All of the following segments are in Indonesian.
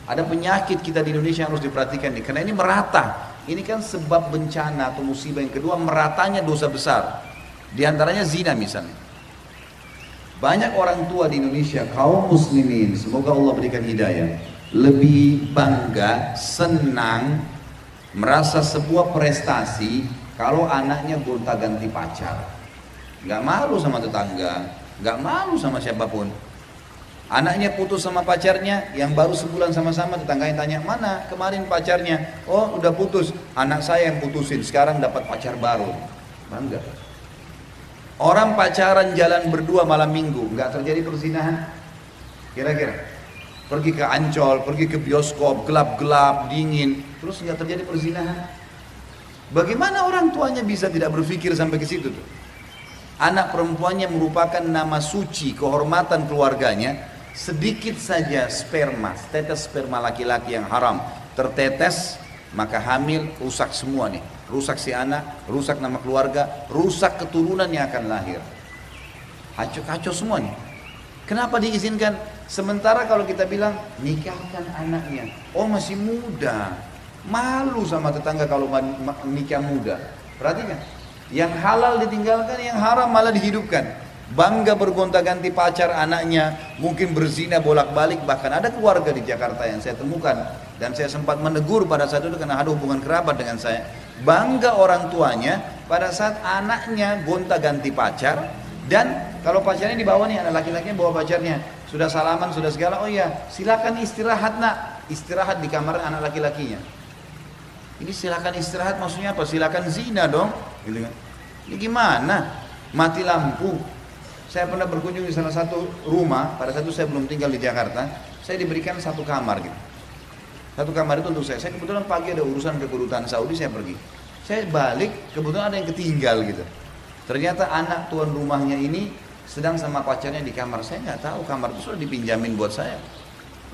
Ada penyakit kita di Indonesia yang harus diperhatikan nih, karena ini merata. Ini kan sebab bencana atau musibah yang kedua, meratanya dosa besar. Di antaranya zina misalnya. Banyak orang tua di Indonesia, kaum muslimin, semoga Allah berikan hidayah, lebih bangga, senang, merasa sebuah prestasi kalau anaknya gonta-ganti pacar. Nggak malu sama tetangga, nggak malu sama siapapun. Anaknya putus sama pacarnya, yang baru sebulan sama-sama, tetangganya tanya, mana kemarin pacarnya? Oh udah putus, anak saya yang putusin, sekarang dapat pacar baru. Bangga. Orang pacaran jalan berdua malam minggu, nggak terjadi perzinahan? Kira-kira? Pergi ke Ancol, pergi ke bioskop, gelap-gelap, dingin, terus nggak terjadi perzinahan? Bagaimana orang tuanya bisa tidak berpikir sampai ke situ tuh? Anak perempuannya merupakan nama suci, kehormatan keluarganya. Sedikit saja sperma, tetes sperma laki-laki yang haram tertetes, maka hamil, rusak semua nih. Rusak si anak, rusak nama keluarga, rusak keturunan yang akan lahir. Kacau semua nih. Kenapa diizinkan? Sementara kalau kita bilang nikahkan anaknya, oh masih muda, malu sama tetangga kalau nikah muda. Perhatikan, yang halal ditinggalkan, yang haram malah dihidupkan. Bangga bergonta-ganti pacar anaknya, mungkin berzina bolak-balik. Bahkan ada keluarga di Jakarta yang saya temukan, dan saya sempat menegur pada saat itu karena ada hubungan kerabat dengan saya. Bangga orang tuanya pada saat anaknya gonta-ganti pacar, dan kalau pacarnya dibawa nih, anak laki-lakinya bawa pacarnya, sudah salaman, sudah segala, oh iya silakan istirahat nak, istirahat di kamar anak laki-lakinya. Ini silakan istirahat maksudnya apa? Silakan zina dong, gitu kan? Ini gimana? Mati lampu. Saya pernah berkunjung di salah satu rumah, pada saat itu saya belum tinggal di Jakarta, saya diberikan satu kamar gitu. Satu kamar itu untuk saya. Saya kebetulan pagi ada urusan ke kedutaan Saudi, saya pergi. Saya balik, kebetulan ada yang ketinggal gitu. Ternyata anak tuan rumahnya ini sedang sama pacarnya di kamar. Saya nggak tahu kamar itu sudah dipinjamin buat saya.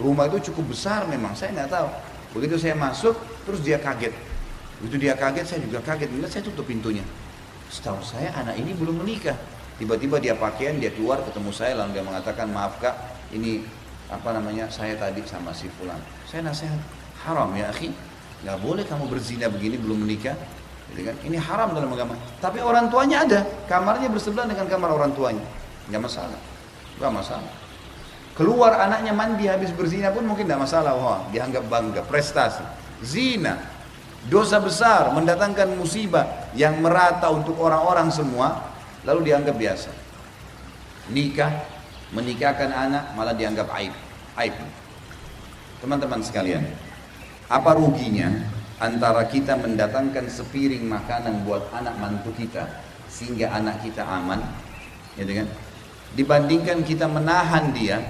Rumah itu cukup besar memang, saya nggak tahu. Begitu saya masuk, terus dia kaget. Begitu dia kaget, saya juga kaget. Melihat saya tutup pintunya. Setahu saya anak ini belum menikah. Tiba-tiba dia pakaian, dia keluar ketemu saya, lalu dia mengatakan, maaf kak, ini saya tadi sama si fulan. Saya nasihat, haram ya akhi, nggak boleh kamu berzina begini belum menikah. Jadi kan, ini haram dalam agama. Tapi orang tuanya ada, kamarnya bersebelahan dengan kamar orang tuanya, nggak masalah. Keluar anaknya mandi habis berzina pun mungkin nggak masalah, wah dianggap bangga, prestasi. Zina, dosa besar, mendatangkan musibah yang merata untuk orang-orang semua. Lalu dianggap biasa. Nikah, menikahkan anak malah dianggap aib. Teman-teman sekalian, apa ruginya antara kita mendatangkan sepiring makanan buat anak mantu kita sehingga anak kita aman, gitu kan? Dibandingkan kita menahan dia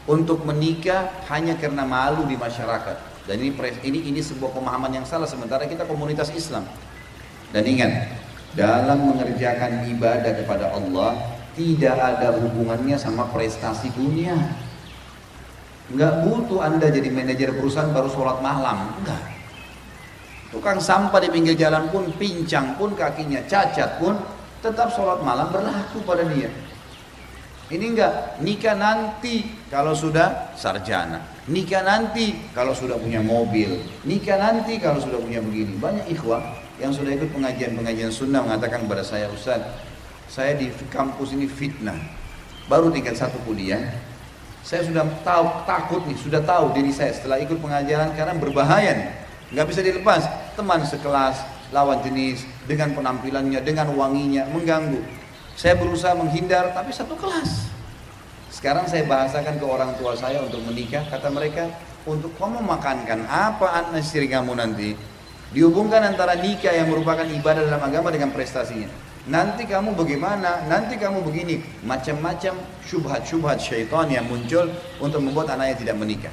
untuk menikah hanya karena malu di masyarakat. Dan ini sebuah pemahaman yang salah, sementara kita komunitas Islam. Dan ingat, dalam mengerjakan ibadah kepada Allah tidak ada hubungannya sama prestasi dunia. Enggak butuh Anda jadi manajer perusahaan baru sholat malam, enggak. Tukang sampah di pinggir jalan pun, pincang pun kakinya, cacat pun tetap sholat malam berlaku pada dia. Ini enggak, nikah nanti kalau sudah sarjana, nikah nanti kalau sudah punya mobil, nikah nanti kalau sudah punya begini. Banyak ikhwah yang sudah ikut pengajian sunnah mengatakan kepada saya, Ustaz, saya di kampus ini fitnah, baru tingkat 1 kuliah, saya sudah takut nih, sudah tahu diri saya setelah ikut pengajaran karena berbahaya nih, nggak bisa dilepas, teman sekelas, lawan jenis, dengan penampilannya, dengan wanginya, mengganggu. Saya berusaha menghindar, tapi satu kelas. Sekarang saya bahasakan ke orang tua saya untuk menikah, kata mereka, untuk kamu makankan apa anak istri kamu nanti? Dihubungkan antara nikah yang merupakan ibadah dalam agama dengan prestasinya. Nanti kamu bagaimana? Nanti kamu begini. Macam-macam syubhat-syubhat syaitan yang muncul untuk membuat anaknya tidak menikah.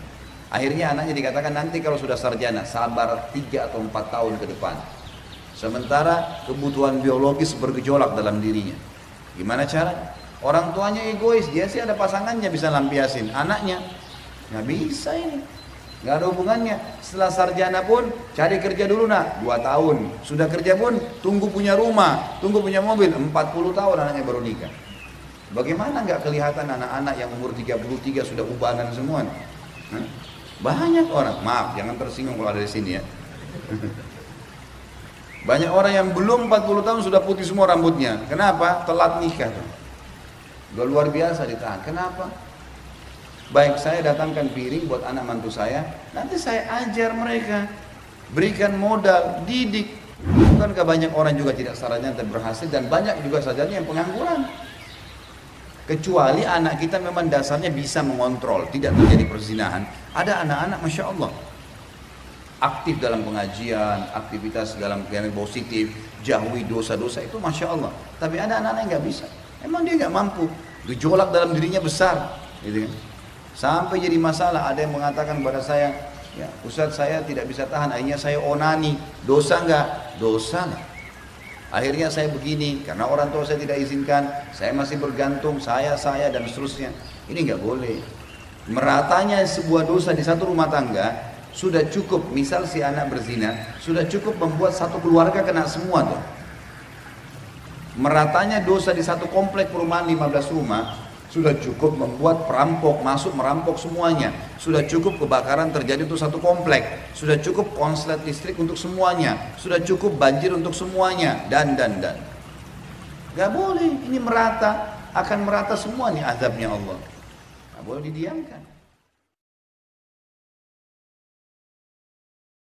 Akhirnya anaknya dikatakan nanti kalau sudah sarjana, sabar 3 atau 4 tahun ke depan. Sementara kebutuhan biologis bergejolak dalam dirinya. Gimana cara? Orang tuanya egois, dia sih ada pasangannya bisa lampiasin. Anaknya nggak bisa ini. Nggak ada hubungannya. Setelah sarjana pun cari kerja dulu nak, 2 tahun. Sudah kerja pun tunggu punya rumah, tunggu punya mobil, 40 tahun anaknya baru nikah. Bagaimana nggak kelihatan anak-anak yang umur 33 sudah ubanan semua? Banyak orang, maaf jangan tersinggung kalau ada di sini ya. Banyak orang yang belum 40 tahun sudah putih semua rambutnya. Kenapa? Telat nikah tuh. Udah luar biasa ditahan. Kenapa? Baik, saya datangkan piring buat anak mantu saya, nanti saya ajar mereka, berikan modal, didik. Bukankah banyak orang juga tidak sarjana dan berhasil, dan banyak juga sarjana yang pengangguran. Kecuali anak kita memang dasarnya bisa mengontrol, tidak terjadi perzinahan. Ada anak-anak Masya Allah aktif dalam pengajian, aktivitas dalam kegiatan positif, jauhi dosa-dosa, itu Masya Allah. Tapi ada anak-anak yang nggak bisa, emang dia nggak mampu, gejolak dalam dirinya besar, gitu kan. Sampai jadi masalah, ada yang mengatakan kepada saya, ya Ustaz saya tidak bisa tahan, akhirnya saya onani, dosa nggak? Dosa lah. Akhirnya saya begini, karena orang tua saya tidak izinkan, saya masih bergantung, saya dan seterusnya. Ini nggak boleh. Meratanya sebuah dosa di satu rumah tangga, sudah cukup, misal si anak berzina, sudah cukup membuat satu keluarga kena semua tuh. Meratanya dosa di satu komplek perumahan 15 rumah, sudah cukup membuat perampok masuk merampok semuanya. Sudah cukup kebakaran terjadi untuk satu komplek. Sudah cukup konslet listrik untuk semuanya. Sudah cukup banjir untuk semuanya. Dan. Gak boleh, ini merata. Akan merata semua nih azabnya Allah. Gak boleh didiamkan.